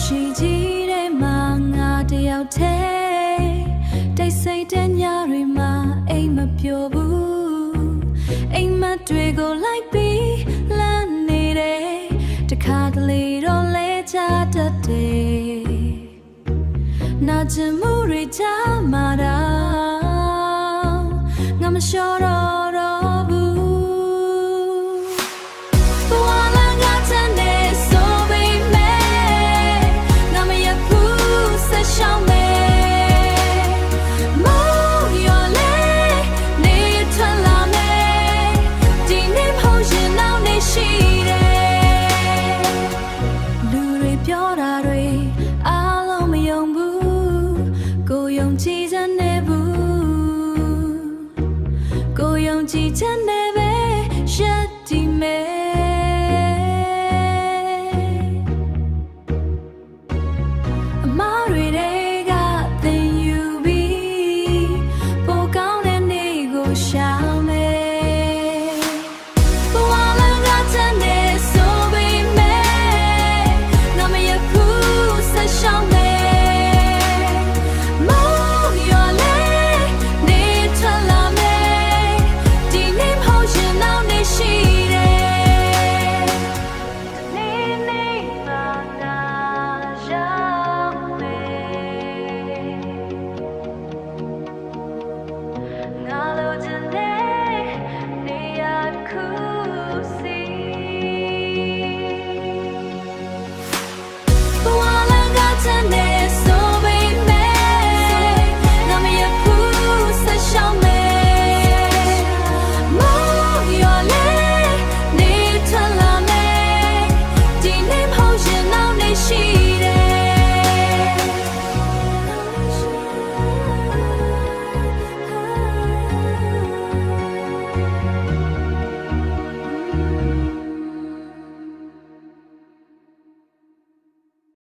ရှိကြီးတဲ့မှာငါတယောက်တည်းတိတ်ဆိတ်တဲ့ညတွေမှာအိမ်မပျော်ဘူးအိမ်မတွေကိုလိုက်ပြီးလမ်းနေတယ်တခါတလေတော့လဲချတတ်တယ်နာကျင်မှုတွေချမှာတော့ငါမလျှော်တော့ဘူးပြောတာတွေအားလုံးမယုံဘူးကိုယုံကြည်ချက်နဲ့ဘူးကိုယုံကြည်ချက်နဲ့ပဲရှက်တည်မယ်